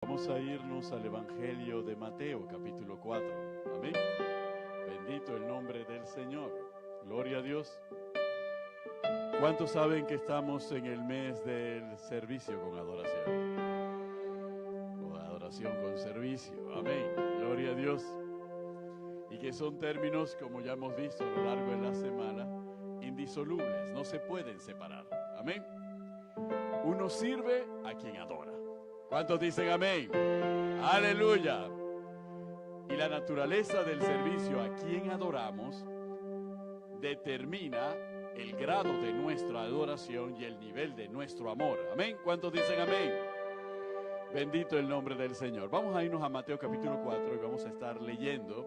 Vamos a irnos al Evangelio de Mateo, capítulo 4. Amén. Bendito el nombre del Señor. Gloria a Dios. ¿Cuántos saben que estamos en el mes del servicio con adoración? O adoración con servicio. Amén. Gloria a Dios. Y que son términos, como ya hemos visto a lo largo de la semana, indisolubles. No se pueden separar. Amén. Uno sirve a quien adora. ¿Cuántos dicen amén? Aleluya. Y la naturaleza del servicio a quien adoramos determina el grado de nuestra adoración y el nivel de nuestro amor. Amén. ¿Cuántos dicen amén? Bendito el nombre del Señor. Vamos a irnos a Mateo capítulo 4 y vamos a estar leyendo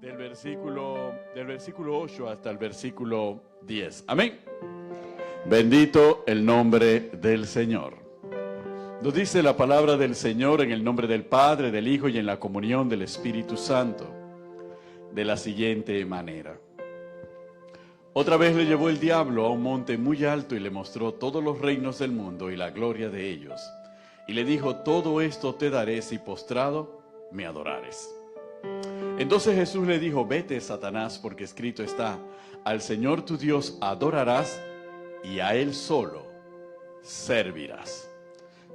del versículo 8 hasta el versículo 10. Amén. Bendito el nombre del Señor. Nos dice la palabra del Señor en el nombre del Padre, del Hijo y en la comunión del Espíritu Santo, de la siguiente manera. Otra vez le llevó el diablo a un monte muy alto y le mostró todos los reinos del mundo y la gloria de ellos. Y le dijo: todo esto te daré si postrado me adorares. Entonces Jesús le dijo: vete, Satanás, porque escrito está: al Señor tu Dios adorarás y a Él solo servirás.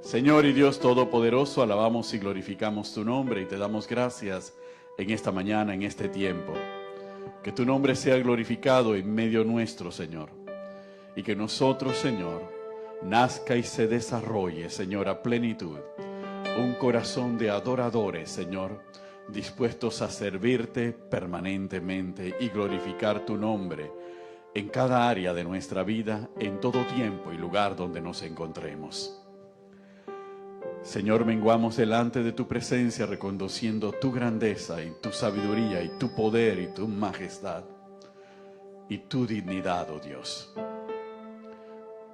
Señor y Dios Todopoderoso, alabamos y glorificamos tu nombre y te damos gracias en esta mañana, en este tiempo. Que tu nombre sea glorificado en medio nuestro, Señor. Y que nosotros, Señor, nazca y se desarrolle, Señor, a plenitud. Un corazón de adoradores, Señor, dispuestos a servirte permanentemente y glorificar tu nombre en cada área de nuestra vida, en todo tiempo y lugar donde nos encontremos. Señor, menguamos delante de tu presencia, reconociendo tu grandeza y tu sabiduría y tu poder y tu majestad y tu dignidad, oh Dios.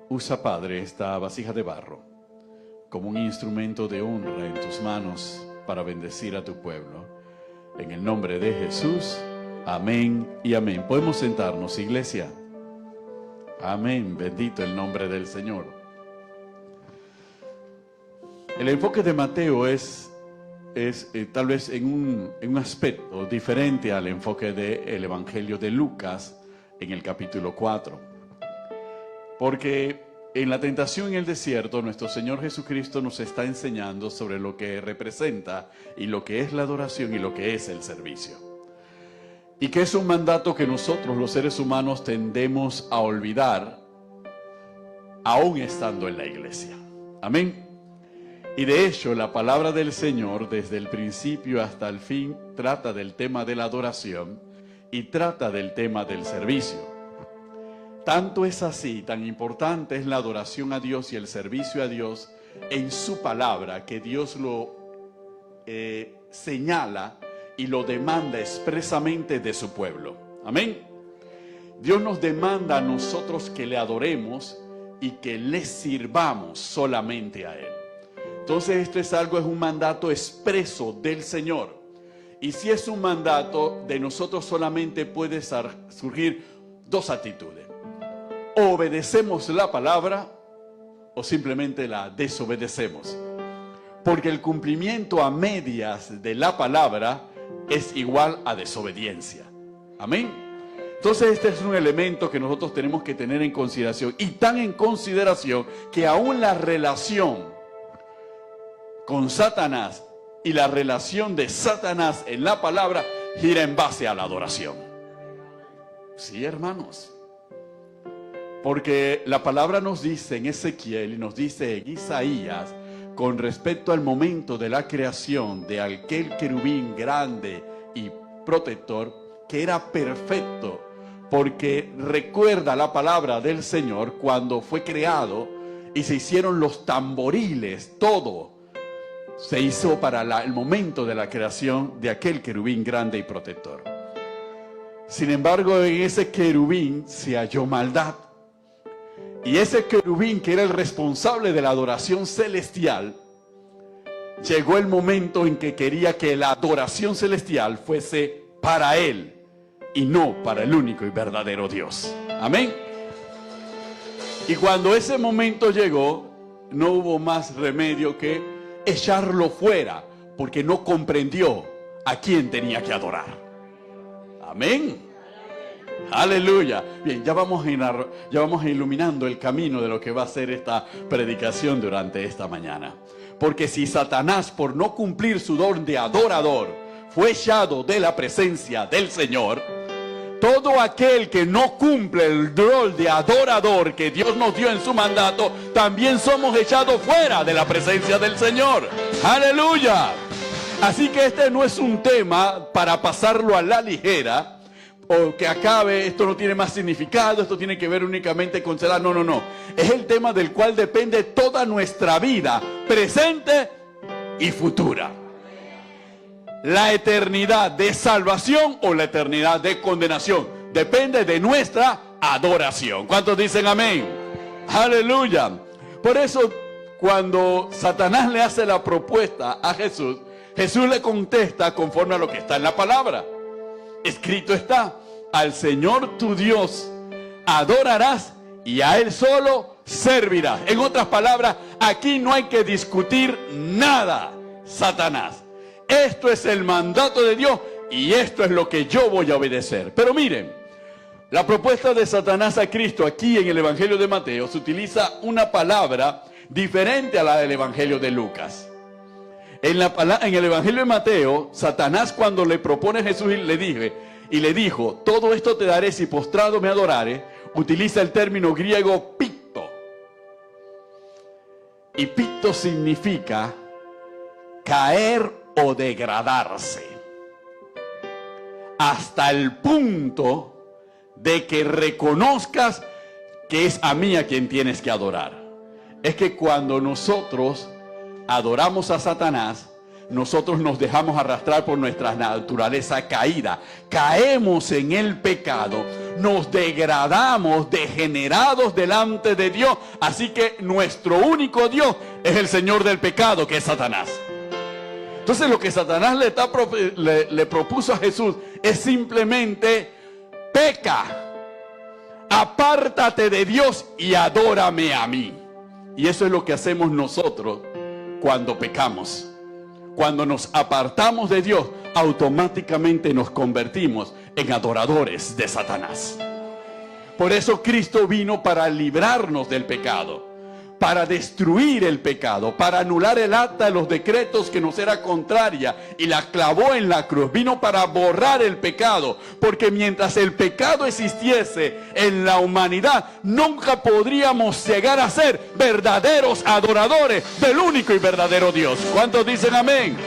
Usa, Padre, esta vasija de barro como un instrumento de honra en tus manos para bendecir a tu pueblo. En el nombre de Jesús, amén y amén. Podemos sentarnos, iglesia. Amén, bendito el nombre del Señor. El enfoque de Mateo es tal vez en un aspecto diferente al enfoque del Evangelio de Lucas en el capítulo 4. Porque en la tentación en el desierto, nuestro Señor Jesucristo nos está enseñando sobre lo que representa y lo que es la adoración y lo que es el servicio. Y que es un mandato que nosotros los seres humanos tendemos a olvidar aún estando en la iglesia. Amén. Y de hecho, la palabra del Señor, desde el principio hasta el fin, trata del tema de la adoración y trata del tema del servicio. Tanto es así, tan importante es la adoración a Dios y el servicio a Dios en su palabra, que Dios lo señala y lo demanda expresamente de su pueblo. Amén. Dios nos demanda a nosotros que le adoremos y que le sirvamos solamente a Él. Entonces esto es un mandato expreso del Señor. Y si es un mandato, de nosotros solamente puede surgir dos actitudes. O obedecemos la palabra o simplemente la desobedecemos. Porque el cumplimiento a medias de la palabra es igual a desobediencia. Amén. Entonces este es un elemento que nosotros tenemos que tener en consideración. Y tan en consideración que aún la relación con Satanás y la relación de Satanás en la palabra gira en base a la adoración. Sí, hermanos. Porque la palabra nos dice en Ezequiel y nos dice en Isaías, con respecto al momento de la creación de aquel querubín grande y protector, que era perfecto, porque recuerda la palabra del Señor cuando fue creado y se hicieron los tamboriles, todo se hizo para el momento de la creación de aquel querubín grande y protector. Sin embargo, en ese querubín se halló maldad. Y ese querubín, que era el responsable de la adoración celestial, llegó el momento en que quería que la adoración celestial fuese para él y no para el único y verdadero Dios. Amén. Y cuando ese momento llegó, no hubo más remedio que echarlo fuera porque no comprendió a quién tenía que adorar. Amén. Aleluya. Bien, ya vamos iluminando el camino de lo que va a ser esta predicación durante esta mañana. Porque si Satanás, por no cumplir su don de adorador, fue echado de la presencia del Señor, todo aquel que no cumple el rol de adorador que Dios nos dio en su mandato, también somos echados fuera de la presencia del Señor. ¡Aleluya! Así que este no es un tema para pasarlo a la ligera, o que acabe, esto no tiene más significado, esto tiene que ver únicamente con celar. No, no, no. Es el tema del cual depende toda nuestra vida, presente y futura. La eternidad de salvación o la eternidad de condenación depende de nuestra adoración. ¿Cuántos dicen amén? Aleluya. Por eso, cuando Satanás le hace la propuesta a Jesús, Jesús le contesta conforme a lo que está en la palabra. Escrito está: al Señor tu Dios adorarás y a Él solo servirás. En otras palabras, aquí no hay que discutir nada, Satanás. Esto es el mandato de Dios y esto es lo que yo voy a obedecer. Pero miren, la propuesta de Satanás a Cristo aquí en el Evangelio de Mateo se utiliza una palabra diferente a la del Evangelio de Lucas. En el Evangelio de Mateo, Satanás, cuando le propone a Jesús y le dijo, todo esto te daré si postrado me adorares, utiliza el término griego picto. Y picto significa caer o degradarse, hasta el punto de que reconozcas que es a mí a quien tienes que adorar. Es que cuando nosotros adoramos a Satanás, nosotros nos dejamos arrastrar por nuestra naturaleza caída, caemos en el pecado, nos degradamos, degenerados delante de Dios. Así que nuestro único Dios es el Señor del pecado, que es Satanás. Entonces lo que Satanás le propuso a Jesús es simplemente: peca, apártate de Dios y adórame a mí. Y eso es lo que hacemos nosotros cuando pecamos. Cuando nos apartamos de Dios, automáticamente nos convertimos en adoradores de Satanás. Por eso Cristo vino para librarnos del pecado, para destruir el pecado, para anular el acta de los decretos que nos era contraria y la clavó en la cruz. Vino para borrar el pecado, porque mientras el pecado existiese en la humanidad, nunca podríamos llegar a ser verdaderos adoradores del único y verdadero Dios. ¿Cuántos dicen amén?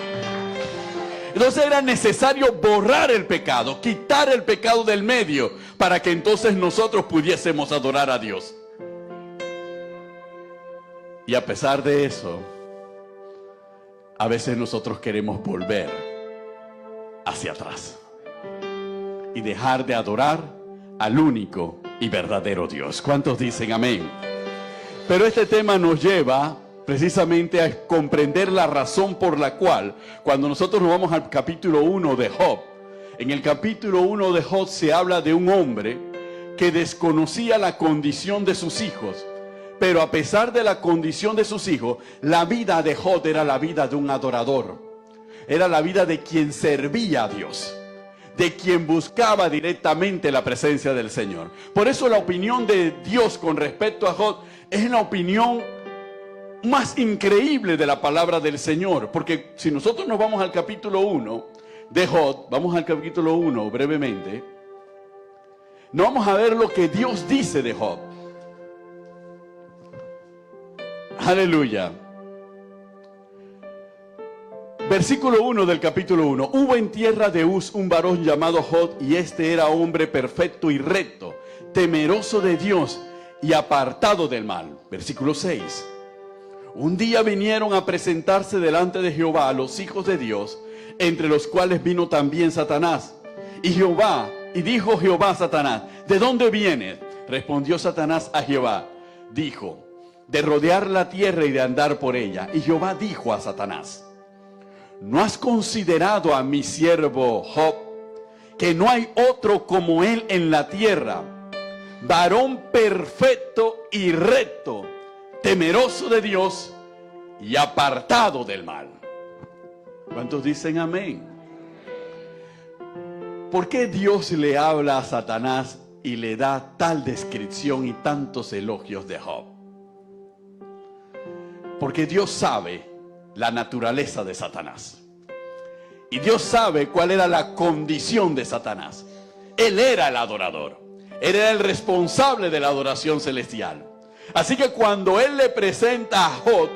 Entonces era necesario borrar el pecado, quitar el pecado del medio, para que entonces nosotros pudiésemos adorar a Dios. Y a pesar de eso, a veces nosotros queremos volver hacia atrás y dejar de adorar al único y verdadero Dios. ¿Cuántos dicen amén? Pero este tema nos lleva precisamente a comprender la razón por la cual, cuando nosotros nos vamos al capítulo 1 de Job, en el capítulo 1 de Job se habla de un hombre que desconocía la condición de sus hijos. Pero a pesar de la condición de sus hijos, la vida de Job era la vida de un adorador. Era la vida de quien servía a Dios, de quien buscaba directamente la presencia del Señor. Por eso la opinión de Dios con respecto a Job es la opinión más increíble de la palabra del Señor. Porque si nosotros nos vamos al capítulo 1 de Job, vamos al capítulo 1 brevemente, no vamos a ver lo que Dios dice de Job. Aleluya. Versículo 1 del capítulo 1. Hubo en tierra de Uz un varón llamado Job, y este era hombre perfecto y recto, temeroso de Dios y apartado del mal. Versículo 6. Un día vinieron a presentarse delante de Jehová los hijos de Dios, entre los cuales vino también Satanás. Y dijo Jehová a Satanás: ¿de dónde vienes? Respondió Satanás a Jehová, dijo: de rodear la tierra y de andar por ella. Y Jehová dijo a Satanás: ¿no has considerado a mi siervo Job, que no hay otro como él en la tierra, varón perfecto y recto, temeroso de Dios y apartado del mal. ¿Cuántos dicen amén? ¿Por qué Dios le habla a Satanás y le da tal descripción y tantos elogios de Job? Porque Dios sabe la naturaleza de Satanás. Y Dios sabe cuál era la condición de Satanás. Él era el adorador. Él era el responsable de la adoración celestial. Así que cuando Él le presenta a Job,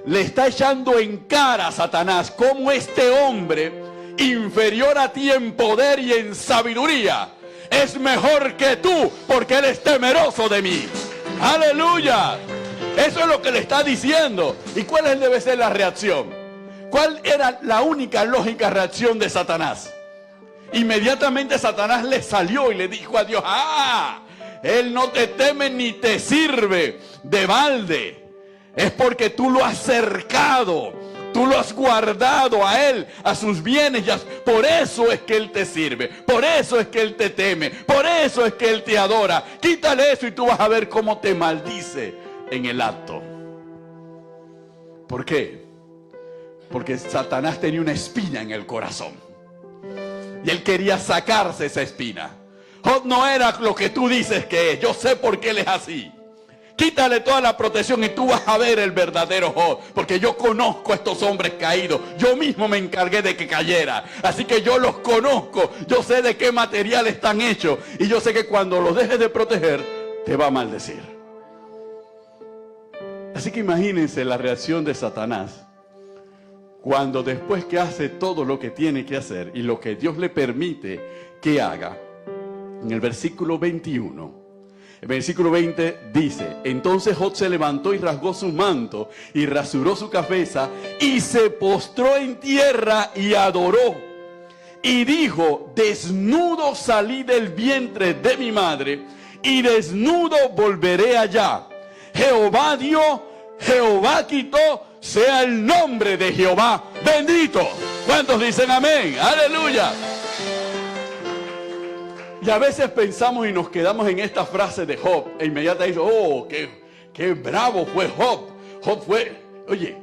le está echando en cara a Satanás cómo este hombre, inferior a ti en poder y en sabiduría, es mejor que tú, porque Él es temeroso de mí. ¡Aleluya! Eso es lo que le está diciendo. ¿Y cuál debe ser la reacción? ¿Cuál era la única lógica reacción de Satanás? Inmediatamente Satanás le salió y le dijo a Dios: ¡ah! Él no te teme ni te sirve de balde. Es porque tú lo has cercado, tú lo has guardado a Él, a sus bienes. Por eso es que Él te sirve, por eso es que Él te teme, por eso es que Él te adora. Quítale eso y tú vas a ver cómo te maldice en el acto. ¿Por qué? Porque Satanás tenía una espina en el corazón y él quería sacarse esa espina. Job no era lo que tú dices que es. Yo sé por qué él es así. Quítale toda la protección y tú vas a ver el verdadero Job, porque yo conozco a estos hombres caídos. Yo mismo me encargué de que cayera, así que yo los conozco. Yo sé de qué material están hechos y yo sé que cuando los dejes de proteger te va a maldecir. Así que imagínense la reacción de Satanás cuando, después que hace todo lo que tiene que hacer y lo que Dios le permite que haga, en el versículo 21, el versículo 20 dice: entonces Job se levantó y rasgó su manto y rasuró su cabeza y se postró en tierra y adoró. Y dijo: desnudo salí del vientre de mi madre y desnudo volveré allá. Jehová dio, Jehová quitó, sea el nombre de Jehová bendito. ¿Cuántos dicen amén? Aleluya. Y a veces pensamos y nos quedamos en esta frase de Job e inmediatamente dice: oh, qué bravo fue Job. Job fue, oye,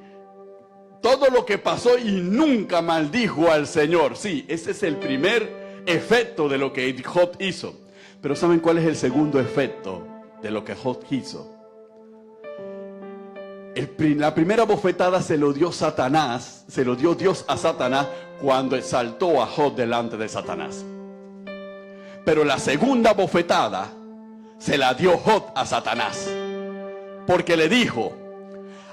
todo lo que pasó y nunca maldijo al Señor. Sí, ese es el primer efecto de lo que Job hizo. Pero ¿saben cuál es el segundo efecto de lo que Job hizo? La primera bofetada se lo dio Satanás, se lo dio Dios a Satanás cuando exaltó a Job delante de Satanás. Pero la segunda bofetada se la dio Job a Satanás, porque le dijo: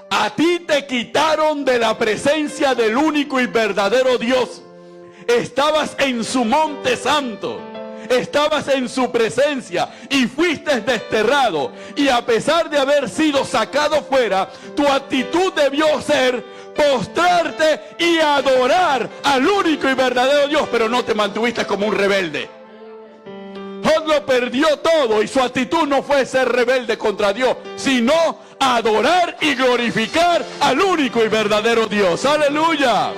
a ti te quitaron de la presencia del único y verdadero Dios. Estabas en su monte santo, estabas en su presencia y fuiste desterrado. Y a pesar de haber sido sacado fuera, tu actitud debió ser postrarte y adorar al único y verdadero Dios, pero no te mantuviste como un rebelde. Job lo perdió todo y su actitud no fue ser rebelde contra Dios, sino adorar y glorificar al único y verdadero Dios. ¡Aleluya!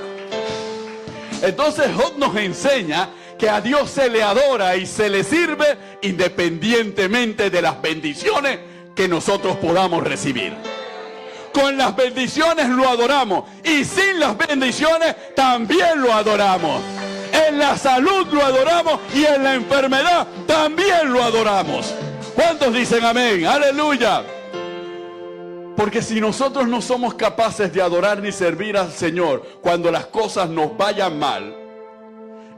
Entonces Job nos enseña que a Dios se le adora y se le sirve independientemente de las bendiciones que nosotros podamos recibir. Con las bendiciones lo adoramos y sin las bendiciones también lo adoramos. En la salud lo adoramos y en la enfermedad también lo adoramos. ¿Cuántos dicen amén? ¡Aleluya! Porque si nosotros no somos capaces de adorar ni servir al Señor cuando las cosas nos vayan mal,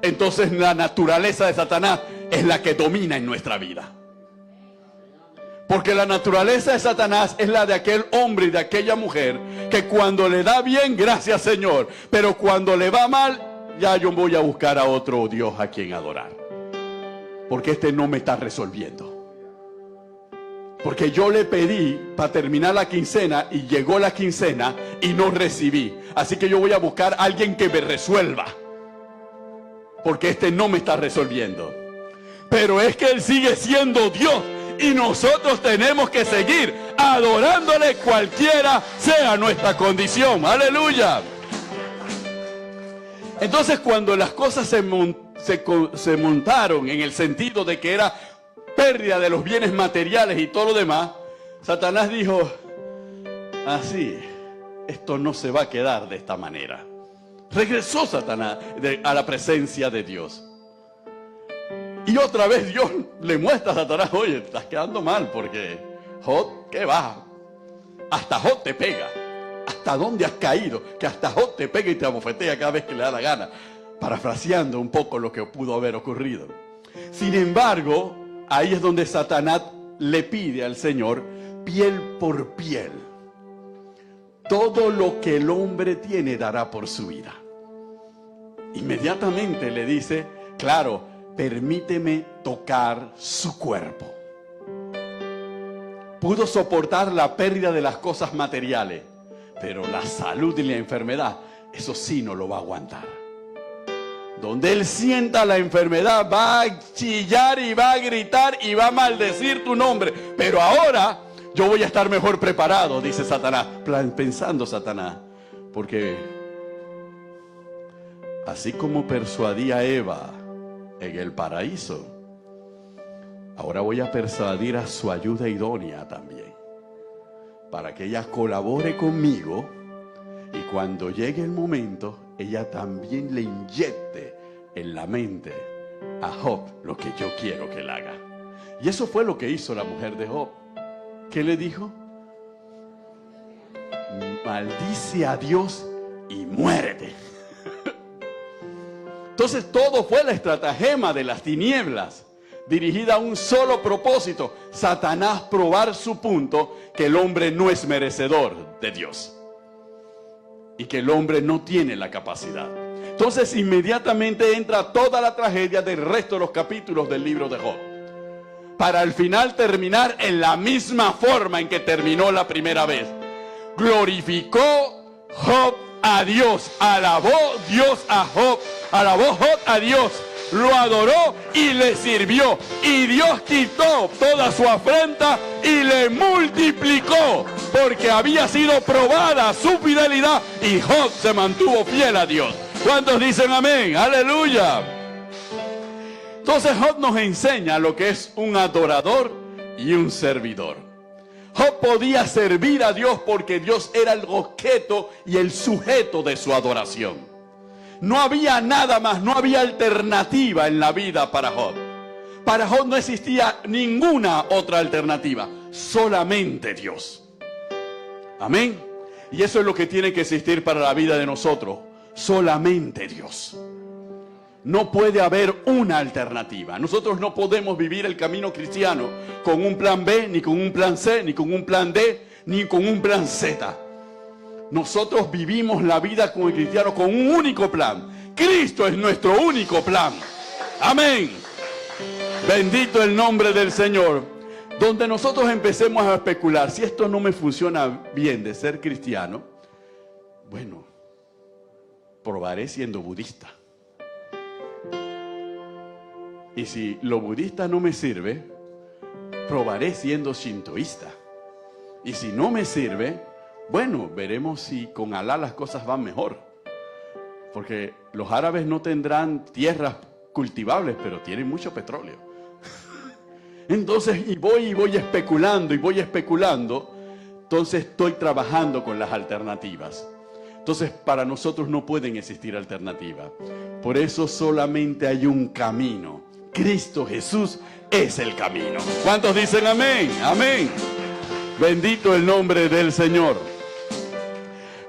entonces la naturaleza de Satanás es la que domina en nuestra vida. Porque la naturaleza de Satanás es la de aquel hombre y de aquella mujer que cuando le da bien, gracias Señor, pero cuando le va mal, ya yo voy a buscar a otro Dios a quien adorar, porque este no me está resolviendo. Porque yo le pedí para terminar la quincena y llegó la quincena y no recibí. Así que yo voy a buscar a alguien que me resuelva, porque este no me está resolviendo. Pero es que Él sigue siendo Dios y nosotros tenemos que seguir adorándole cualquiera sea nuestra condición. ¡Aleluya! Entonces cuando las cosas se montaron en el sentido de que era pérdida de los bienes materiales y todo lo demás, Satanás dijo: así, esto no se va a quedar de esta manera. Regresó Satanás a la presencia de Dios. Y otra vez Dios le muestra a Satanás, oye, estás quedando mal porque Job, ¿qué va? Hasta Job te pega. ¿Hasta dónde has caído? Que hasta Job te pega y te abofetea cada vez que le da la gana. Parafraseando un poco lo que pudo haber ocurrido. Sin embargo, ahí es donde Satanás le pide al Señor piel por piel. Todo lo que el hombre tiene dará por su vida. Inmediatamente le dice, claro, permíteme tocar su cuerpo. Pudo soportar la pérdida de las cosas materiales, pero la salud y la enfermedad, eso sí no lo va a aguantar. Donde él sienta la enfermedad, va a chillar y va a gritar y va a maldecir tu nombre. Pero ahora yo voy a estar mejor preparado, dice Satanás, pensando Satanás. Porque así como persuadí a Eva en el paraíso, ahora voy a persuadir a su ayuda idónea también, para que ella colabore conmigo y cuando llegue el momento, ella también le inyecte en la mente a Job lo que yo quiero que él haga. Y eso fue lo que hizo la mujer de Job. ¿Qué le dijo? Maldice a Dios y muérete. Entonces todo fue la estratagema de las tinieblas, dirigida a un solo propósito: Satanás probar su punto, que el hombre no es merecedor de Dios y que el hombre no tiene la capacidad. Entonces inmediatamente entra toda la tragedia del resto de los capítulos del libro de Job, para al final terminar en la misma forma en que terminó la primera vez. Glorificó Job a Dios, alabó Dios a Job, alabó Job a Dios, lo adoró y le sirvió. Y Dios quitó toda su afrenta y le multiplicó, porque había sido probada su fidelidad y Job se mantuvo fiel a Dios. ¿Cuántos dicen amén? ¡Aleluya! Entonces Job nos enseña lo que es un adorador y un servidor. Job podía servir a Dios porque Dios era el objeto y el sujeto de su adoración. No había nada más, no había alternativa en la vida para Job. Para Job no existía ninguna otra alternativa, solamente Dios. Amén. Y eso es lo que tiene que existir para la vida de nosotros, solamente Dios. No puede haber una alternativa. Nosotros no podemos vivir el camino cristiano con un plan B, ni con un plan C, ni con un plan D, ni con un plan Z. Nosotros vivimos la vida como cristianos con un único plan. Cristo es nuestro único plan. Amén. Bendito el nombre del Señor. Donde nosotros empecemos a especular, si esto no me funciona bien de ser cristiano, bueno, probaré siendo budista. Y si lo budista no me sirve, probaré siendo shintoísta. Y si no me sirve, bueno, veremos si con Alá las cosas van mejor. Porque los árabes no tendrán tierras cultivables, pero tienen mucho petróleo. Entonces, y voy especulando, entonces estoy trabajando con las alternativas. Entonces, para nosotros no pueden existir alternativas. Por eso solamente hay un camino. Cristo Jesús es el camino. ¿Cuántos dicen amén? Amén. Bendito el nombre del Señor.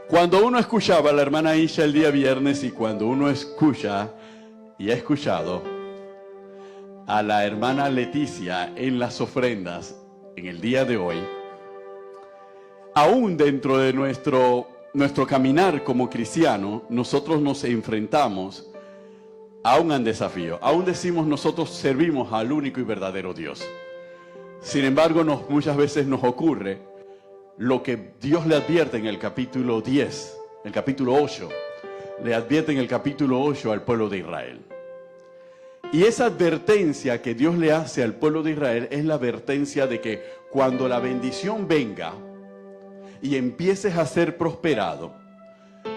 Cuando uno escuchaba a la hermana Isha el día viernes y cuando uno escucha y ha escuchado a la hermana Leticia en las ofrendas en el día de hoy, aún dentro de nuestro caminar como cristiano, nosotros nos enfrentamos a un desafío. Aún decimos nosotros servimos al único y verdadero Dios. Sin embargo, muchas veces nos ocurre lo que Dios le advierte en el capítulo 10, el capítulo 8, le advierte en el capítulo 8 al pueblo de Israel. Y esa advertencia que Dios le hace al pueblo de Israel es la advertencia de que cuando la bendición venga y empieces a ser prosperado,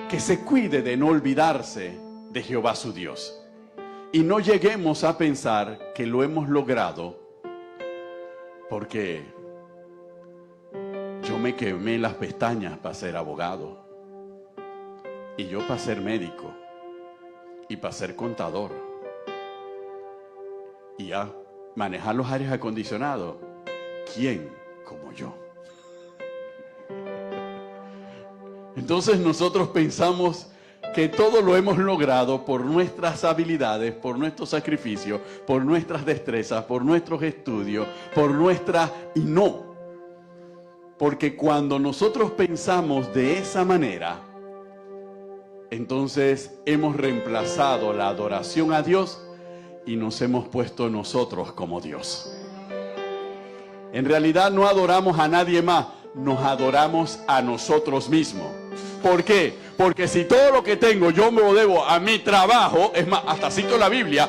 que se cuide de no olvidarse de Jehová su Dios. Y no lleguemos a pensar que lo hemos logrado porque yo me quemé las pestañas para ser abogado. Y yo para ser médico, y para ser contador, y a manejar los aires acondicionados, ¿quién como yo? Entonces nosotros pensamos que todo lo hemos logrado por nuestras habilidades, por nuestro sacrificio, por nuestras destrezas, por nuestros estudios, y no. Porque cuando nosotros pensamos de esa manera, entonces hemos reemplazado la adoración a Dios y nos hemos puesto nosotros como Dios. En realidad no adoramos a nadie más, nos adoramos a nosotros mismos. ¿Por qué? Porque si todo lo que tengo yo me lo debo a mi trabajo, es más, hasta cito la Biblia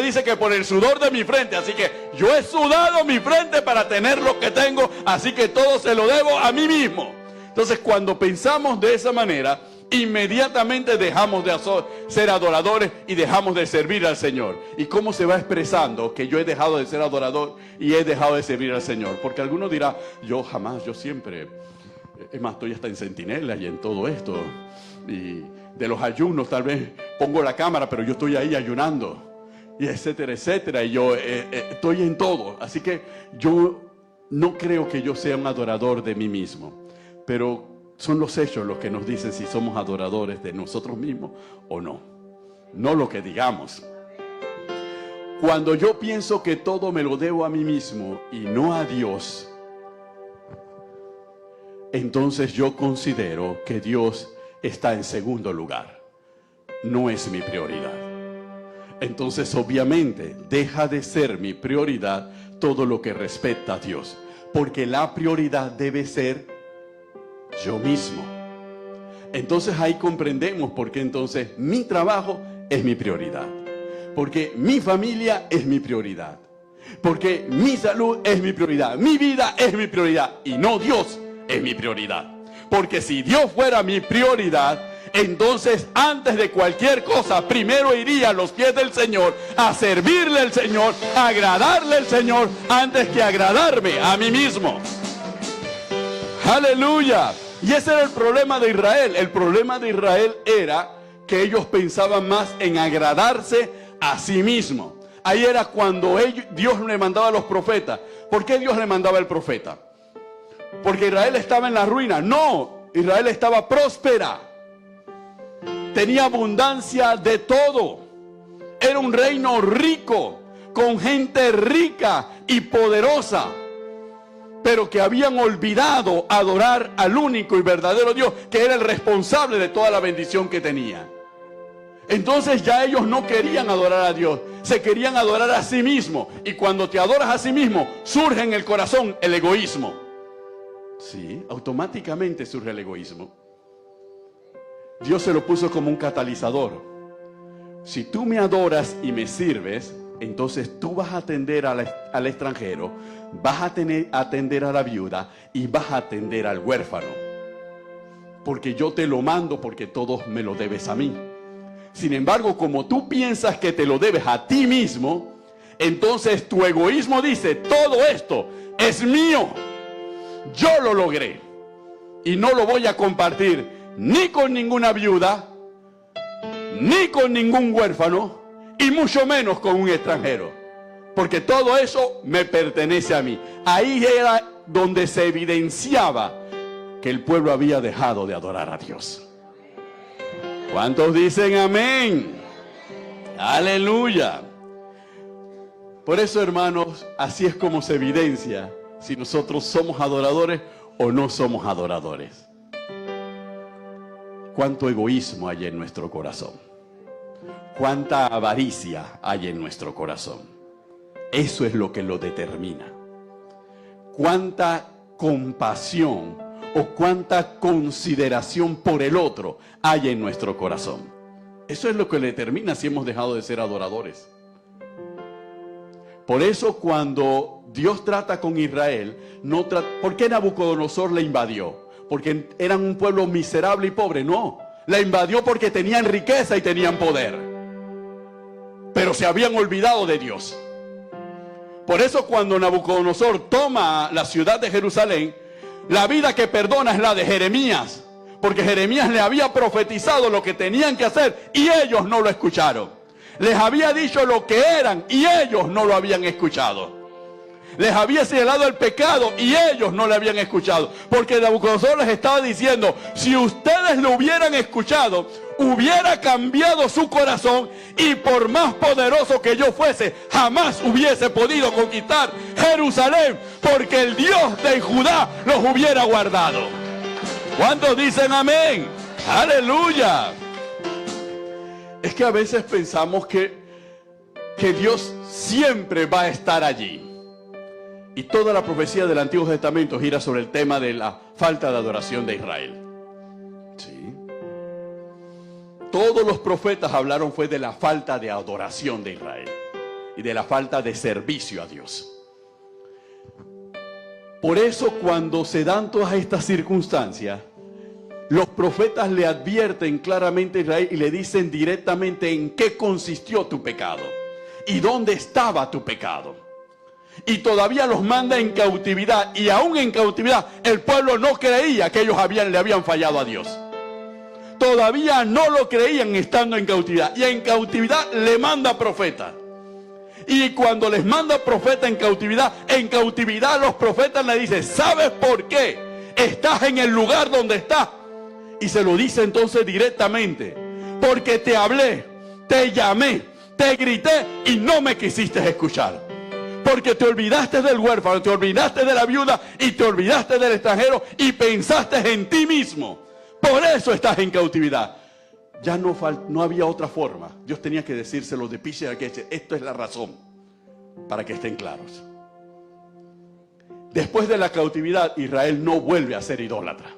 dice que por el sudor de mi frente, así que yo he sudado mi frente para tener lo que tengo, así que todo se lo debo a mí mismo. Entonces cuando pensamos de esa manera, inmediatamente dejamos de ser adoradores y dejamos de servir al Señor. ¿Y cómo se va expresando que yo he dejado de ser adorador y he dejado de servir al Señor? Porque alguno dirá, yo jamás, yo siempre, es más, estoy hasta en centinela y en todo esto. Y de los ayunos tal vez pongo la cámara, pero yo estoy ahí ayunando. Y etcétera, etcétera. Y yo estoy en todo. Así que yo no creo que yo sea un adorador de mí mismo. Pero son los hechos los que nos dicen si somos adoradores de nosotros mismos o no. No lo que digamos. Cuando yo pienso que todo me lo debo a mí mismo y no a Dios, entonces yo considero que Dios está en segundo lugar. No es mi prioridad. Entonces obviamente deja de ser mi prioridad todo lo que respecta a Dios. Porque la prioridad debe ser yo mismo. Entonces ahí comprendemos por qué entonces mi trabajo es mi prioridad. Porque mi familia es mi prioridad. Porque mi salud es mi prioridad. Mi vida es mi prioridad. Y no Dios es mi prioridad. Porque si Dios fuera mi prioridad, entonces antes de cualquier cosa, primero iría a los pies del Señor, a servirle al Señor, a agradarle al Señor, antes que agradarme a mí mismo. ¡Aleluya! Y ese era el problema de Israel. El problema de Israel era que ellos pensaban más en agradarse a sí mismo. Ahí era cuando Dios le mandaba a los profetas. ¿Por qué Dios le mandaba al profeta? Porque Israel estaba en la ruina. No, Israel estaba próspera. Tenía abundancia de todo. Era un reino rico, con gente rica y poderosa, pero que habían olvidado adorar al único y verdadero Dios, que era el responsable de toda la bendición que tenía. Entonces ya ellos no querían adorar a Dios, se querían adorar a sí mismos. Y cuando te adoras a sí mismo, surge en el corazón el egoísmo. Sí, automáticamente surge el egoísmo. Dios se lo puso como un catalizador. Si tú me adoras y me sirves, entonces tú vas a atender al extranjero, vas a atender a la viuda y vas a atender al huérfano. Porque yo te lo mando, porque todo me lo debes a mí. Sin embargo, como tú piensas que te lo debes a ti mismo, entonces tu egoísmo dice, todo esto es mío. Yo lo logré y no lo voy a compartir ni con ninguna viuda, ni con ningún huérfano, y mucho menos con un extranjero, porque todo eso me pertenece a mí. Ahí era donde se evidenciaba que el pueblo había dejado de adorar a Dios. ¿Cuántos dicen amén? Aleluya. Por eso, hermanos, así es como se evidencia si nosotros somos adoradores o no somos adoradores. Cuánto egoísmo hay en nuestro corazón. Cuánta avaricia hay en nuestro corazón. Eso es lo que lo determina. Cuánta compasión o cuánta consideración por el otro hay en nuestro corazón. Eso es lo que determina si hemos dejado de ser adoradores. Por eso cuando Dios trata con Israel, ¿por qué Nabucodonosor le invadió? Porque eran un pueblo miserable y pobre. No, la invadió porque tenían riqueza y tenían poder, pero se habían olvidado de Dios. Por eso cuando Nabucodonosor toma la ciudad de Jerusalén, la vida que perdona es la de Jeremías, porque Jeremías le había profetizado lo que tenían que hacer y ellos no lo escucharon. Les había dicho lo que eran y ellos no lo habían escuchado. Les había señalado el pecado y ellos no le habían escuchado. Porque Nabucodonosor les estaba diciendo, si ustedes lo hubieran escuchado, hubiera cambiado su corazón y por más poderoso que yo fuese, jamás hubiese podido conquistar Jerusalén, porque el Dios de Judá los hubiera guardado. ¿Cuántos dicen amén? ¡Aleluya! Es que a veces pensamos que Dios siempre va a estar allí. Y toda la profecía del Antiguo Testamento gira sobre el tema de la falta de adoración de Israel. Sí. Todos los profetas hablaron fue de la falta de adoración de Israel y de la falta de servicio a Dios. Por eso cuando se dan todas estas circunstancias, los profetas le advierten claramente a Israel y le dicen directamente en qué consistió tu pecado y dónde estaba tu pecado. Y todavía los manda en cautividad, y aún en cautividad el pueblo no creía que ellos le habían fallado a Dios. Todavía no lo creían estando en cautividad, y en cautividad le manda profeta. Y cuando les manda profeta en cautividad los profetas le dicen, ¿sabes por qué estás en el lugar donde estás? Y se lo dice entonces directamente, porque te hablé, te llamé, te grité y no me quisiste escuchar. Porque te olvidaste del huérfano, te olvidaste de la viuda y te olvidaste del extranjero y pensaste en ti mismo. Por eso estás en cautividad. Ya no había otra forma. Dios tenía que decírselo de piche a que esto es la razón, para que estén claros. Después de la cautividad, Israel no vuelve a ser idólatra.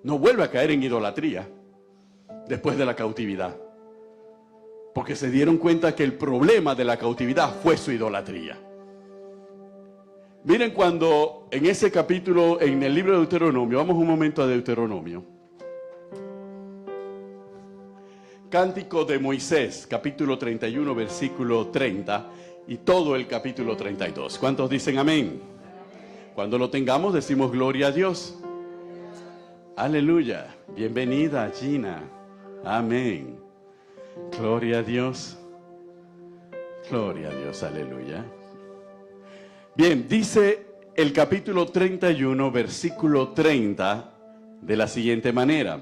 No vuelve a caer en idolatría después de la cautividad. Porque se dieron cuenta que el problema de la cautividad fue su idolatría. Miren cuando en ese capítulo, en el libro de Deuteronomio, vamos un momento a Deuteronomio. Cántico de Moisés, capítulo 31, versículo 30 y todo el capítulo 32. ¿Cuántos dicen amén? Cuando lo tengamos decimos gloria a Dios. Aleluya. Bienvenida, Gina. Amén. Gloria a Dios. Gloria a Dios, aleluya. Bien, dice el capítulo 31, versículo 30, de la siguiente manera.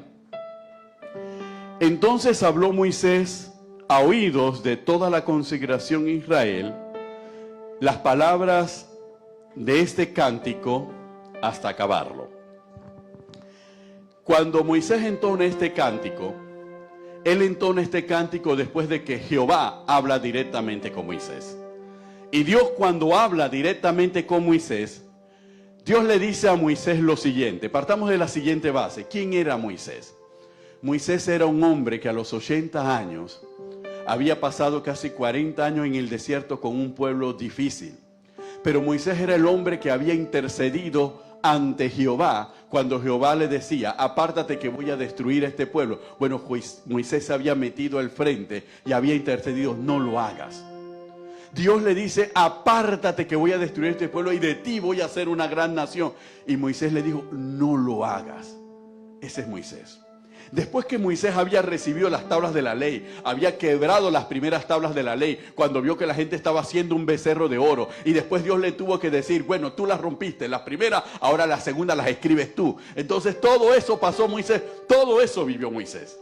Entonces habló Moisés a oídos de toda la consagración Israel las palabras de este cántico hasta acabarlo. Cuando Moisés entona este cántico, él entona este cántico después de que Jehová habla directamente con Moisés. Y Dios, cuando habla directamente con Moisés, Dios le dice a Moisés lo siguiente. Partamos de la siguiente base. ¿Quién era Moisés? Moisés era un hombre que a los 80 años había pasado casi 40 años en el desierto con un pueblo difícil. Pero Moisés era el hombre que había intercedido ante Jehová cuando Jehová le decía, apártate que voy a destruir este pueblo. Bueno, Moisés se había metido al frente y había intercedido, no lo hagas. Dios le dice, apártate que voy a destruir este pueblo y de ti voy a hacer una gran nación. Y Moisés le dijo, no lo hagas. Ese es Moisés. Después que Moisés había recibido las tablas de la ley, había quebrado las primeras tablas de la ley, cuando vio que la gente estaba haciendo un becerro de oro, y después Dios le tuvo que decir, bueno, tú las rompiste, las primeras, ahora las segundas las escribes tú. Entonces todo eso pasó Moisés, todo eso vivió Moisés.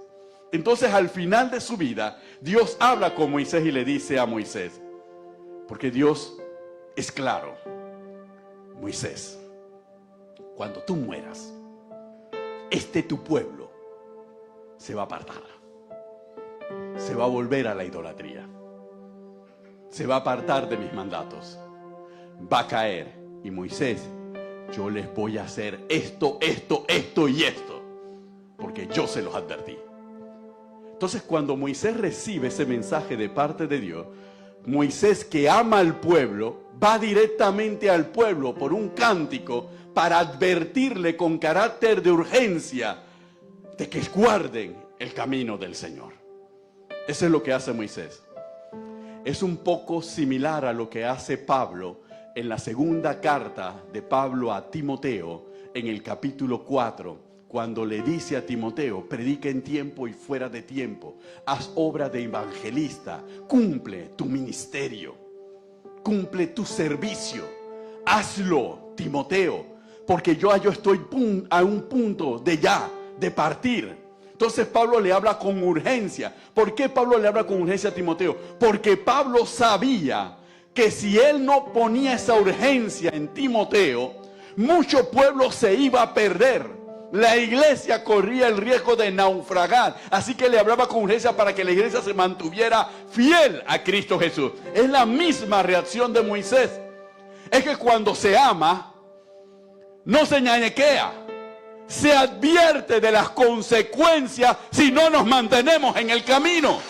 Entonces al final de su vida, Dios habla con Moisés y le dice a Moisés, porque Dios es claro, Moisés, cuando tú mueras, tu pueblo se va a apartar, se va a volver a la idolatría, se va a apartar de mis mandatos, va a caer. Y Moisés, yo les voy a hacer esto, esto, esto y esto, porque yo se los advertí. Entonces cuando Moisés recibe ese mensaje de parte de Dios, Moisés, que ama al pueblo, va directamente al pueblo por un cántico para advertirle con carácter de urgencia de que guarden el camino del Señor. Eso es lo que hace Moisés. Es un poco similar a lo que hace Pablo en la segunda carta de Pablo a Timoteo, en el capítulo 4, cuando le dice a Timoteo: predica en tiempo y fuera de tiempo, haz obra de evangelista, cumple tu ministerio, cumple tu servicio, hazlo, Timoteo, porque yo estoy a un punto de partir. Entonces Pablo le habla con urgencia. ¿Por qué Pablo le habla con urgencia a Timoteo? Porque Pablo sabía que si él no ponía esa urgencia en Timoteo, mucho pueblo se iba a perder. La iglesia corría el riesgo de naufragar. Así que le hablaba con urgencia para que la iglesia se mantuviera fiel a Cristo Jesús. Es la misma reacción de Moisés. Es que cuando se ama, no se ñañequea. Se advierte de las consecuencias si no nos mantenemos en el camino.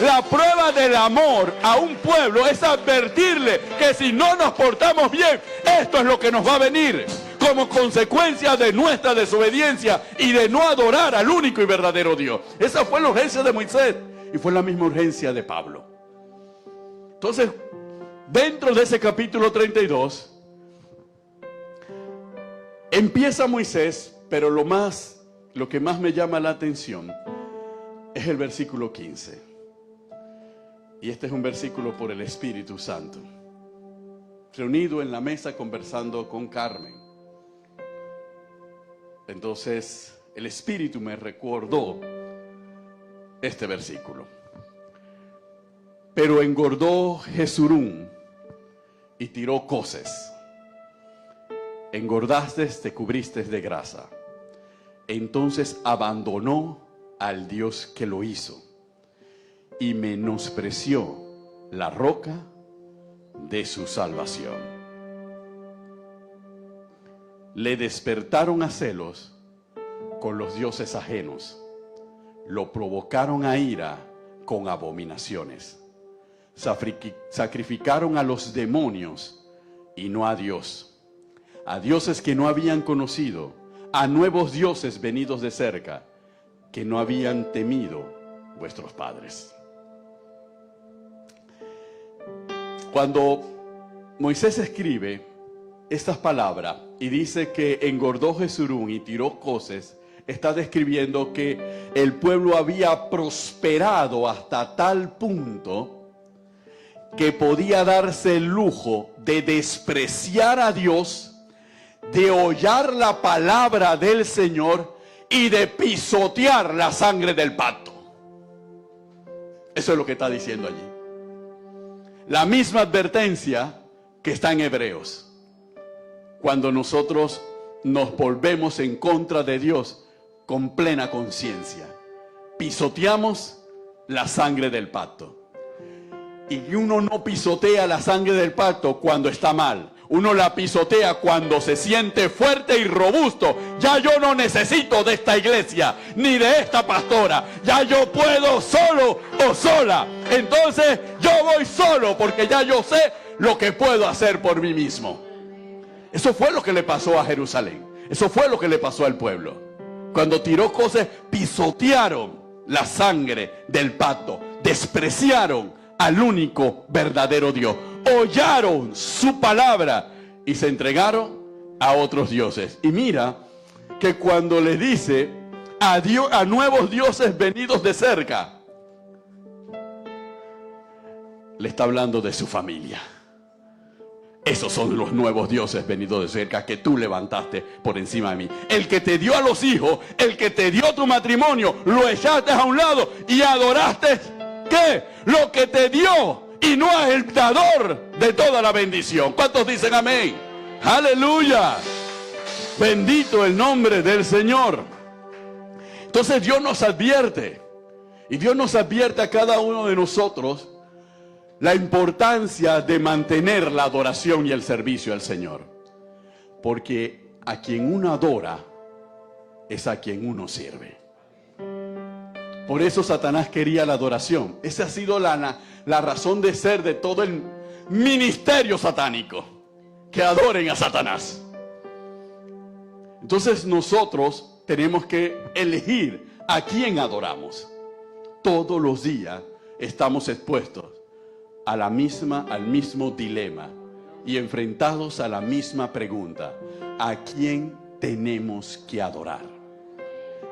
La prueba del amor a un pueblo es advertirle que si no nos portamos bien, esto es lo que nos va a venir como consecuencia de nuestra desobediencia y de no adorar al único y verdadero Dios. Esa fue la urgencia de Moisés y fue la misma urgencia de Pablo. Entonces, dentro de ese capítulo 32, empieza Moisés, pero lo que más me llama la atención es el versículo 15. Y este es un versículo por el Espíritu Santo. Reunido en la mesa conversando con Carmen. Entonces el Espíritu me recordó este versículo. Pero engordó Jesurún y tiró coces. Engordaste, te cubriste de grasa. Entonces abandonó al Dios que lo hizo y menospreció la roca de su salvación. Le despertaron a celos con los dioses ajenos, lo provocaron a ira con abominaciones. Sacrificaron a los demonios y no a Dios, a dioses que no habían conocido, a nuevos dioses venidos de cerca, que no habían temido vuestros padres. Cuando Moisés escribe estas palabras y dice que engordó Jesurún y tiró coces, está describiendo que el pueblo había prosperado hasta tal punto que podía darse el lujo de despreciar a Dios, de hollar la palabra del Señor y de pisotear la sangre del pacto. Eso es lo que está diciendo allí. La misma advertencia que está en Hebreos. Cuando nosotros nos volvemos en contra de Dios con plena conciencia, pisoteamos la sangre del pacto. Y uno no pisotea la sangre del pacto cuando está mal. Uno la pisotea cuando se siente fuerte y robusto. Ya yo no necesito de esta iglesia, ni de esta pastora. Ya yo puedo solo o sola. Entonces yo voy solo porque ya yo sé lo que puedo hacer por mí mismo. Eso fue lo que le pasó a Jerusalén. Eso fue lo que le pasó al pueblo. Cuando tiró cosas, pisotearon la sangre del pacto. Despreciaron al único verdadero Dios. Hollaron su palabra y se entregaron a otros dioses. Y mira que cuando le dice a nuevos dioses venidos de cerca, le está hablando de su familia. Esos son los nuevos dioses venidos de cerca que tú levantaste por encima de mí. El que te dio a los hijos, el que te dio tu matrimonio, lo echaste a un lado y adoraste, ¿qué? Lo que te dio y no es el dador de toda la bendición. ¿Cuántos dicen amén? ¡Aleluya! Bendito el nombre del Señor. Entonces Dios nos advierte. Y Dios nos advierte a cada uno de nosotros la importancia de mantener la adoración y el servicio al Señor. Porque a quien uno adora es a quien uno sirve. Por eso Satanás quería la adoración. Esa ha sido la razón de ser de todo el ministerio satánico. Que adoren a Satanás. Entonces nosotros tenemos que elegir a quién adoramos. Todos los días estamos expuestos al mismo dilema y enfrentados a la misma pregunta: ¿a quién tenemos que adorar?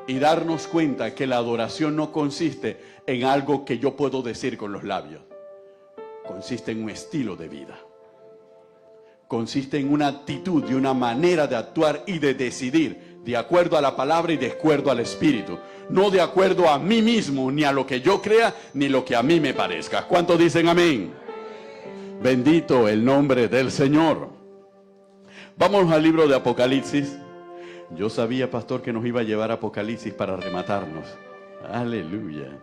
y darnos cuenta que la adoración no consiste en algo que yo puedo decir con los labios. Consiste en un estilo de vida. Consiste en una actitud y una manera de actuar y de decidir de acuerdo a la palabra y de acuerdo al Espíritu. No de acuerdo a mí mismo, ni a lo que yo crea, ni lo que a mí me parezca. ¿Cuántos dicen amén? Bendito el nombre del Señor. Vamos al libro de Apocalipsis. Yo sabía, pastor, que nos iba a llevar a Apocalipsis para rematarnos. Aleluya.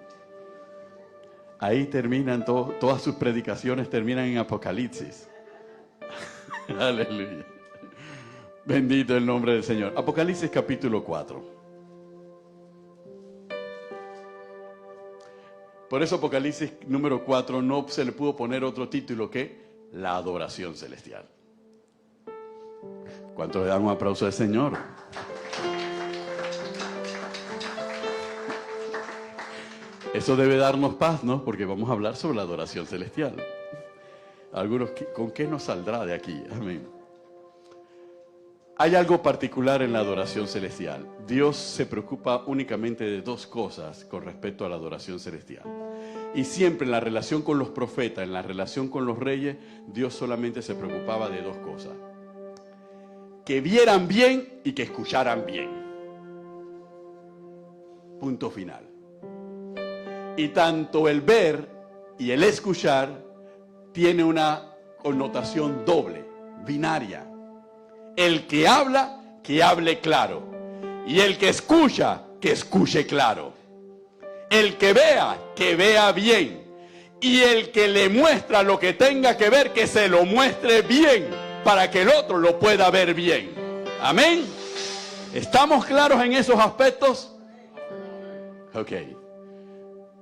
Ahí terminan todas sus predicaciones, terminan en Apocalipsis. Aleluya. Bendito el nombre del Señor. Apocalipsis capítulo 4. Por eso Apocalipsis número 4 no se le pudo poner otro título que la adoración celestial. ¿Cuántos le dan un aplauso al Señor? Eso debe darnos paz, ¿no? Porque vamos a hablar sobre la adoración celestial. Algunos, ¿con qué nos saldrá de aquí? Amén. Hay algo particular en la adoración celestial. Dios se preocupa únicamente de dos cosas con respecto a la adoración celestial. Y siempre en la relación con los profetas, en la relación con los reyes, Dios solamente se preocupaba de dos cosas. Que vieran bien y que escucharan bien. Punto final. Y tanto el ver y el escuchar tiene una connotación doble, binaria. El que habla, que hable claro. Y el que escuche claro. El que vea bien. Y el que le muestra lo que tenga que ver, que se lo muestre bien, para que el otro lo pueda ver bien. Amén. ¿Estamos claros en esos aspectos? Ok.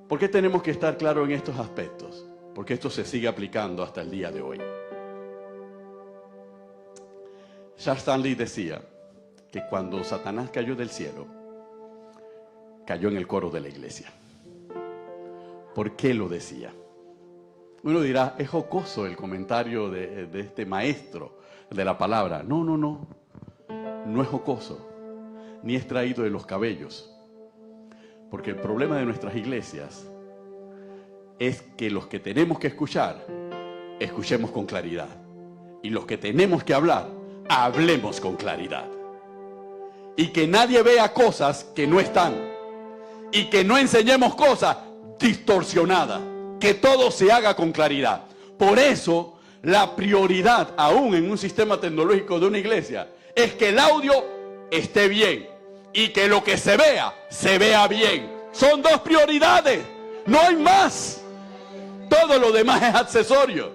¿Por qué tenemos que estar claros en estos aspectos? Porque esto se sigue aplicando hasta el día de hoy. Charles Stanley decía que cuando Satanás cayó del cielo, cayó en el coro de la iglesia. ¿Por qué lo decía? Uno dirá, es jocoso el comentario de este maestro de la palabra. No, no, no. No es jocoso, ni es traído de los cabellos. Porque el problema de nuestras iglesias es que los que tenemos que escuchar, escuchemos con claridad. Y los que tenemos que hablar, hablemos con claridad. Y que nadie vea cosas que no están. Y que no enseñemos cosas distorsionadas. Que todo se haga con claridad. Por eso, la prioridad, aún en un sistema tecnológico de una iglesia, es que el audio esté bien. Y que lo que se vea bien. Son dos prioridades. No hay más. Todo lo demás es accesorio.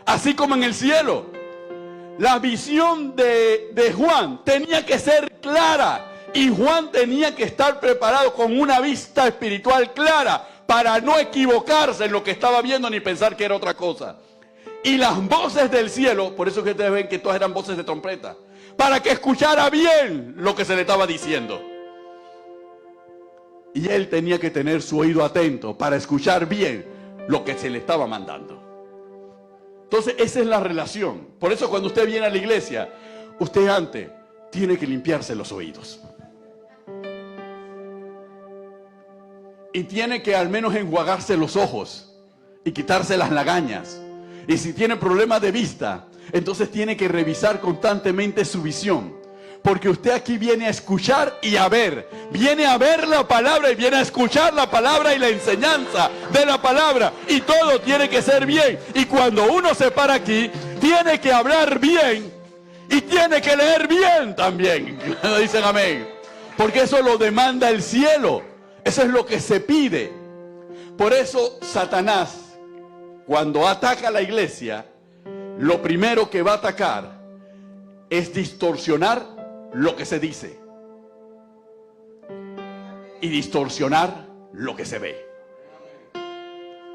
Así como en el cielo. La visión de Juan tenía que ser clara. Y Juan tenía que estar preparado con una vista espiritual clara. Para no equivocarse en lo que estaba viendo ni pensar que era otra cosa. Y las voces del cielo, por eso que ustedes ven que todas eran voces de trompeta. Para que escuchara bien lo que se le estaba diciendo. Y él tenía que tener su oído atento para escuchar bien lo que se le estaba mandando. Entonces esa es la relación. Por eso cuando usted viene a la iglesia, usted antes tiene que limpiarse los oídos. Y tiene que al menos enjuagarse los ojos y quitarse las lagañas. Y si tiene problemas de vista, entonces tiene que revisar constantemente su visión. Porque usted aquí viene a escuchar y a ver. Viene a ver la palabra y viene a escuchar la palabra y la enseñanza de la palabra. Y todo tiene que ser bien. Y cuando uno se para aquí, tiene que hablar bien y tiene que leer bien también. Dicen amén. Porque eso lo demanda el cielo. Eso es lo que se pide. Por eso Satanás, cuando ataca a la iglesia, lo primero que va a atacar es distorsionar lo que se dice y distorsionar lo que se ve,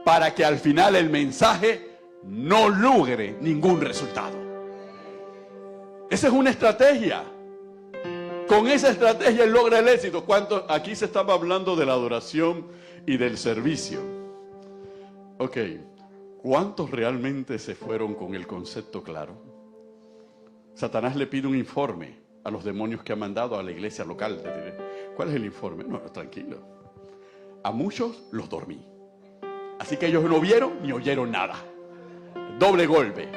para que al final el mensaje no logre ningún resultado. Esa es una estrategia. Con esa estrategia él logra el éxito. Aquí se estaba hablando de la adoración y del servicio. Ok, ¿cuántos realmente se fueron con el concepto claro? Satanás le pide un informe a los demonios que ha mandado a la iglesia local. ¿Cuál es el informe? No, tranquilo. A muchos los dormí. Así que ellos no vieron ni oyeron nada. Doble golpe.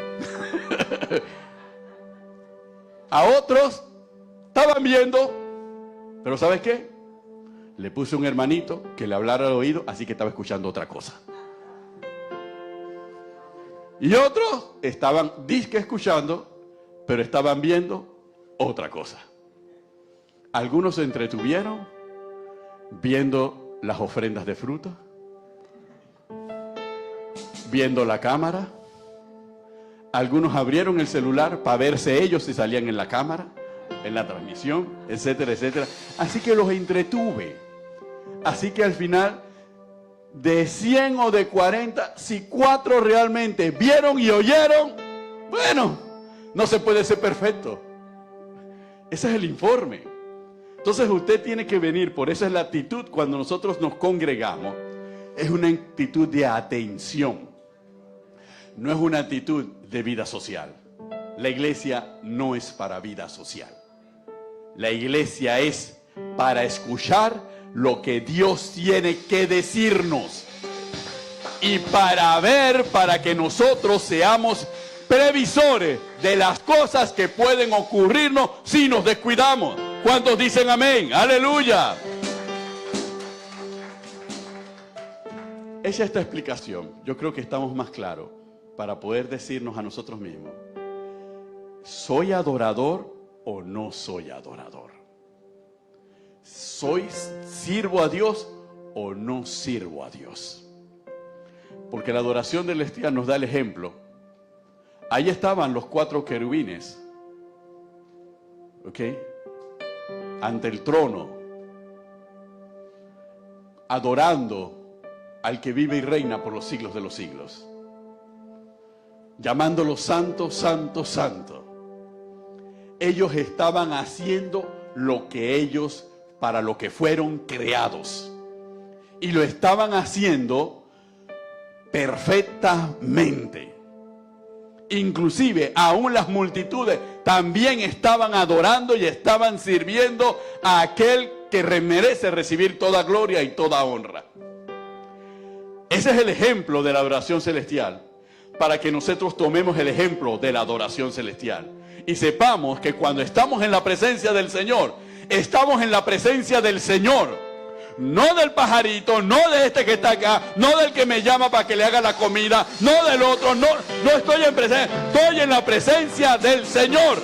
A otros estaban viendo, pero ¿sabes qué? Le puse un hermanito que le hablara al oído, así que estaba escuchando otra cosa. Y otros estaban disque escuchando, pero estaban viendo otra cosa. Algunos se entretuvieron viendo las ofrendas de fruta, viendo la cámara. Algunos abrieron el celular para verse ellos si salían en la cámara, en la transmisión, etcétera, etcétera. Así que los entretuve. Así que al final, de 100 o de 40, si 4 realmente vieron y oyeron, bueno, no se puede ser perfecto. Ese es el informe. Entonces usted tiene que venir, por esa es la actitud cuando nosotros nos congregamos, es una actitud de atención. No es una actitud de vida social. La iglesia no es para vida social. La iglesia es para escuchar lo que Dios tiene que decirnos. Y para ver, para que nosotros seamos previsores de las cosas que pueden ocurrirnos si nos descuidamos. ¿Cuántos dicen amén? ¡Aleluya! Hecha esta explicación, yo creo que estamos más claros para poder decirnos a nosotros mismos, ¿soy adorador o no soy adorador? ¿Sirvo a Dios o no sirvo a Dios? Porque la adoración celestial nos da el ejemplo. Ahí estaban los 4 querubines, ¿ok? Ante el trono, adorando al que vive y reina por los siglos de los siglos, llamándolo santo, santo, santo. Ellos estaban haciendo lo que ellos, para lo que fueron creados, y lo estaban haciendo perfectamente. Inclusive aún las multitudes también estaban adorando y estaban sirviendo a aquel que merece recibir toda gloria y toda honra. Ese es el ejemplo de la adoración celestial, para que nosotros tomemos el ejemplo de la adoración celestial y sepamos que cuando estamos en la presencia del Señor, estamos en la presencia del Señor, no del pajarito, no de este que está acá, no del que me llama para que le haga la comida, no del otro, no estoy en presencia, estoy en la presencia del Señor.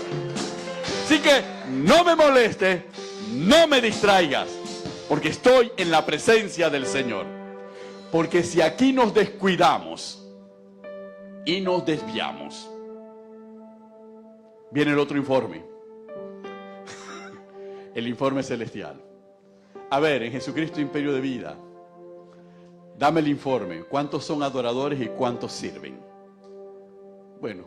Así que no me molestes, no me distraigas, porque estoy en la presencia del Señor. Porque si aquí nos descuidamos y nos desviamos, viene el otro informe, el informe celestial. A ver, en Jesucristo Imperio de Vida, dame el informe. ¿Cuántos son adoradores y cuántos sirven? Bueno,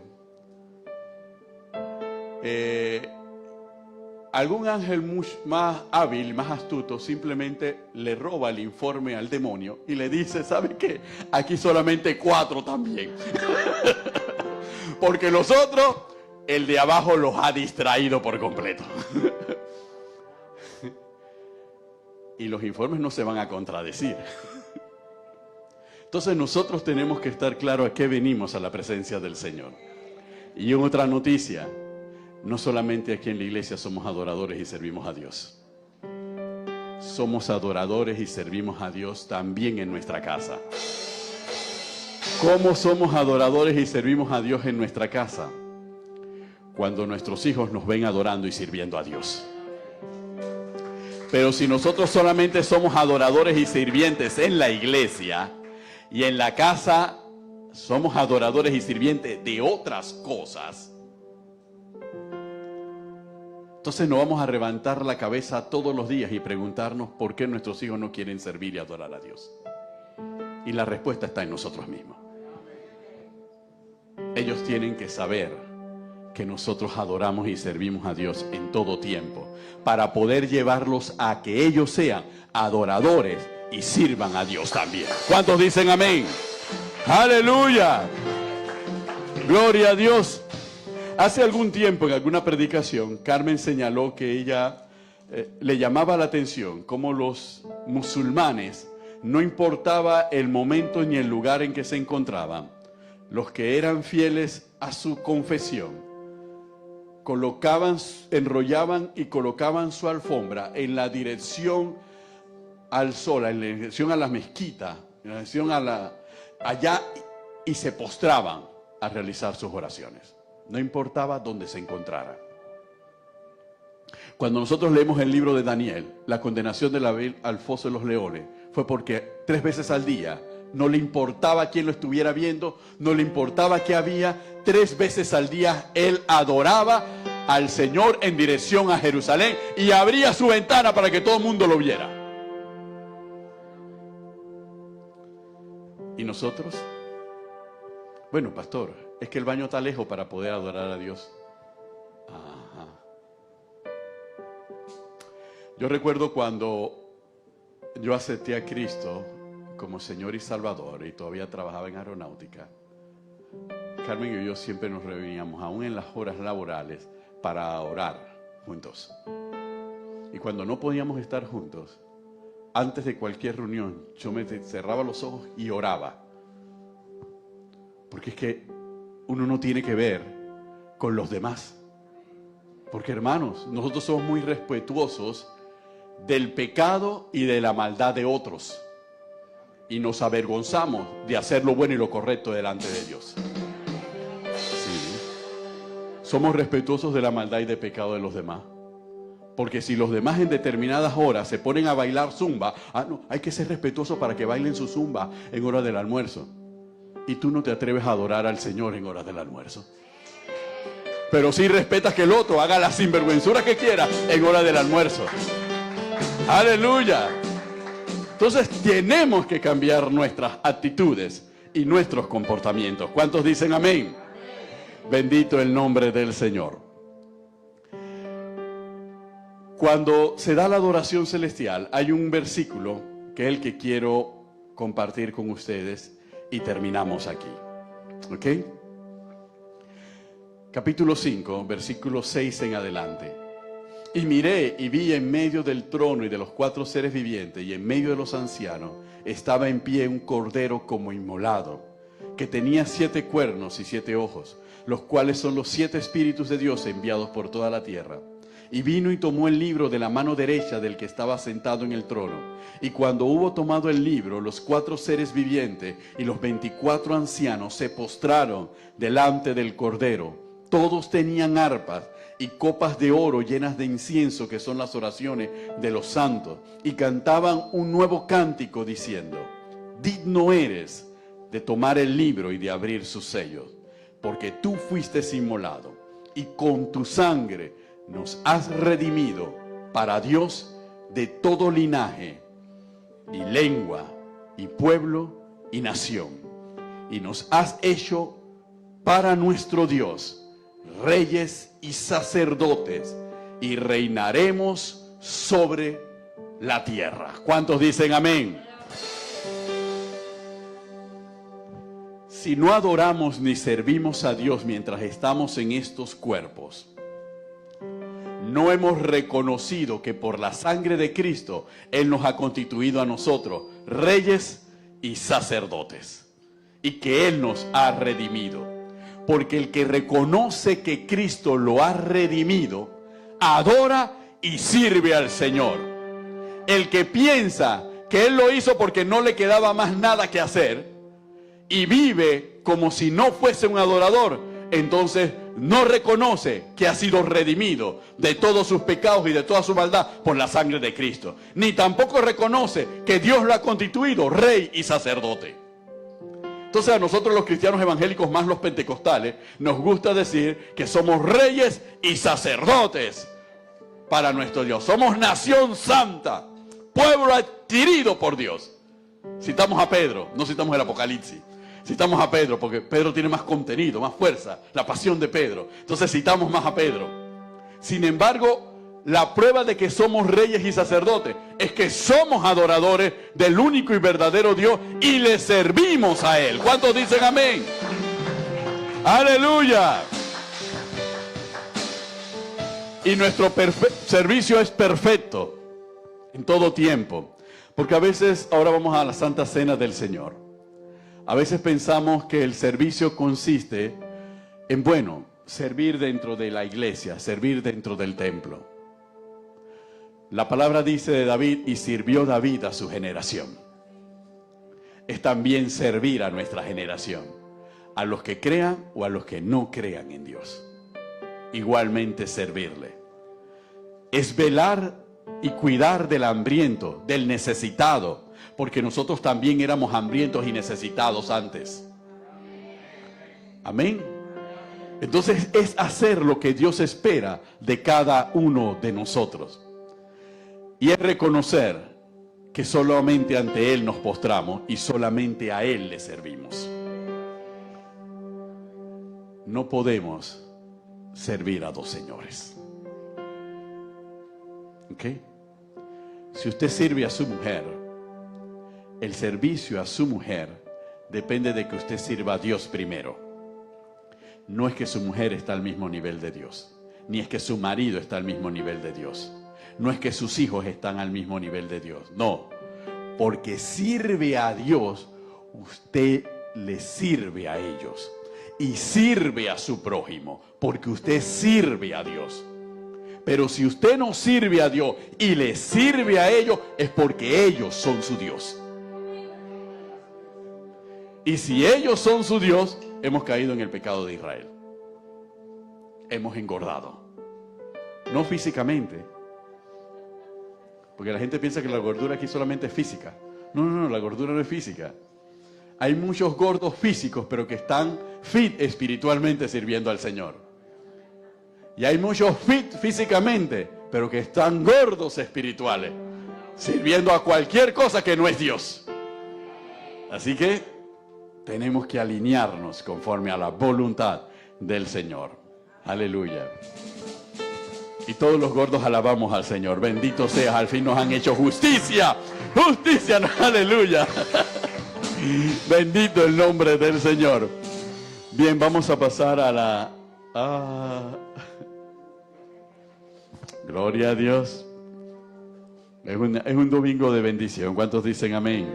algún ángel más hábil, más astuto, simplemente le roba el informe al demonio y le dice, ¿sabe qué? Aquí solamente 4 también. Porque los otros, el de abajo los ha distraído por completo. Y los informes no se van a contradecir. Entonces nosotros tenemos que estar claros a qué venimos a la presencia del Señor. Y en otra noticia, no solamente aquí en la iglesia somos adoradores y servimos a Dios. Somos adoradores y servimos a Dios también en nuestra casa. ¿Cómo somos adoradores y servimos a Dios en nuestra casa? Cuando nuestros hijos nos ven adorando y sirviendo a Dios. Pero si nosotros solamente somos adoradores y sirvientes en la iglesia y en la casa somos adoradores y sirvientes de otras cosas, entonces nos vamos a levantar la cabeza todos los días y preguntarnos por qué nuestros hijos no quieren servir y adorar a Dios. Y la respuesta está en nosotros mismos. Ellos tienen que saber que nosotros adoramos y servimos a Dios en todo tiempo, para poder llevarlos a que ellos sean adoradores y sirvan a Dios también. ¿Cuántos dicen amén? ¡Aleluya! ¡Gloria a Dios! Hace algún tiempo en alguna predicación, Carmen señaló que ella le llamaba la atención cómo los musulmanes, no importaba el momento ni el lugar en que se encontraban, los que eran fieles a su confesión, enrollaban y colocaban su alfombra en la dirección al sol, en la dirección a la mezquita, en la dirección allá, y se postraban a realizar sus oraciones. No importaba dónde se encontraran. Cuando nosotros leemos el libro de Daniel, la condenación de Abel al foso de los leones fue porque 3 veces al día, no le importaba quién lo estuviera viendo, no le importaba qué había, 3 veces al día él adoraba al Señor en dirección a Jerusalén y abría su ventana para que todo el mundo lo viera. ¿Y nosotros? Bueno, pastor, es que el baño está lejos para poder adorar a Dios. Ajá. Yo recuerdo cuando yo acepté a Cristo como Señor y Salvador y todavía trabajaba en aeronáutica. Carmen y yo siempre nos reuníamos, aún en las horas laborales, para orar juntos. Y cuando no podíamos estar juntos, antes de cualquier reunión, yo me cerraba los ojos y oraba. Porque es que uno no tiene que ver con los demás. Porque, hermanos, nosotros somos muy respetuosos del pecado y de la maldad de otros. Y nos avergonzamos de hacer lo bueno y lo correcto delante de Dios. Sí. Somos respetuosos de la maldad y del pecado de los demás. Porque si los demás en determinadas horas se ponen a bailar zumba, no, hay que ser respetuoso para que bailen su zumba en hora del almuerzo. Y tú no te atreves a adorar al Señor en horas del almuerzo. Pero sí respetas que el otro haga la sinvergüenzura que quiera en hora del almuerzo. ¡Aleluya! Entonces tenemos que cambiar nuestras actitudes y nuestros comportamientos. ¿Cuántos dicen amén? Bendito el nombre del Señor. Cuando se da la adoración celestial, hay un versículo que es el que quiero compartir con ustedes y terminamos aquí. ¿Ok? Capítulo 5, versículo 6 en adelante. Y miré y vi en medio del trono y de los 4 seres vivientes y en medio de los ancianos estaba en pie un cordero como inmolado, que tenía 7 cuernos y 7 ojos, los cuales son los 7 espíritus de Dios enviados por toda la tierra. Y vino y tomó el libro de la mano derecha del que estaba sentado en el trono. Y cuando hubo tomado el libro, los 4 seres vivientes y los 24 ancianos se postraron delante del cordero. Todos tenían arpas y copas de oro llenas de incienso, que son las oraciones de los santos, y cantaban un nuevo cántico diciendo: digno eres de tomar el libro y de abrir sus sellos, porque tú fuiste inmolado, y con tu sangre nos has redimido para Dios de todo linaje, y lengua, y pueblo, y nación, y nos has hecho para nuestro Dios reyes y sacerdotes, y reinaremos sobre la tierra. ¿Cuántos dicen amén? Si no adoramos ni servimos a Dios mientras estamos en estos cuerpos, no hemos reconocido que por la sangre de Cristo Él nos ha constituido a nosotros reyes y sacerdotes, y que Él nos ha redimido. Porque el que reconoce que Cristo lo ha redimido, adora y sirve al Señor. El que piensa que Él lo hizo porque no le quedaba más nada que hacer y vive como si no fuese un adorador, entonces no reconoce que ha sido redimido de todos sus pecados y de toda su maldad por la sangre de Cristo. Ni tampoco reconoce que Dios lo ha constituido rey y sacerdote. Entonces a nosotros los cristianos evangélicos, más los pentecostales, nos gusta decir que somos reyes y sacerdotes para nuestro Dios. Somos nación santa, pueblo adquirido por Dios. Citamos a Pedro, no citamos el Apocalipsis. Citamos a Pedro porque Pedro tiene más contenido, más fuerza, la pasión de Pedro. Entonces citamos más a Pedro. Sin embargo, la prueba de que somos reyes y sacerdotes es que somos adoradores del único y verdadero Dios y le servimos a Él. ¿Cuántos dicen amén? ¡Aleluya! Y nuestro servicio es perfecto en todo tiempo. Porque a veces, ahora vamos a la Santa Cena del Señor. A veces pensamos que el servicio consiste en, bueno, servir dentro de la iglesia, servir dentro del templo. La palabra dice de David, y sirvió David a su generación. Es también servir a nuestra generación, a los que crean o a los que no crean en Dios. Igualmente servirle. Es velar y cuidar del hambriento, del necesitado, porque nosotros también éramos hambrientos y necesitados antes. Amén. Entonces es hacer lo que Dios espera de cada uno de nosotros. Y es reconocer que solamente ante Él nos postramos y solamente a Él le servimos. No podemos servir a dos señores. ¿Ok? Si usted sirve a su mujer, el servicio a su mujer depende de que usted sirva a Dios primero. No es que su mujer está al mismo nivel de Dios, ni es que su marido está al mismo nivel de Dios, no es que sus hijos están al mismo nivel de Dios, no, porque sirve a Dios, usted le sirve a ellos y sirve a su prójimo, porque usted sirve a Dios. Pero si usted no sirve a Dios y le sirve a ellos, es porque ellos son su Dios. Y si ellos son su Dios, hemos caído en el pecado de Israel. Hemos engordado. No físicamente. Porque la gente piensa que la gordura aquí solamente es física. No, la gordura no es física. Hay muchos gordos físicos, pero que están fit espiritualmente sirviendo al Señor. Y hay muchos fit físicamente, pero que están gordos espirituales, sirviendo a cualquier cosa que no es Dios. Así que tenemos que alinearnos conforme a la voluntad del Señor. Aleluya. Y todos los gordos alabamos al Señor. Bendito seas, al fin nos han hecho justicia. Justicia, aleluya. Bendito el nombre del Señor. Bien, vamos a pasar a la... Gloria a Dios. Es un domingo de bendición. ¿Cuántos dicen amén?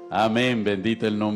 Amén, bendito el nombre.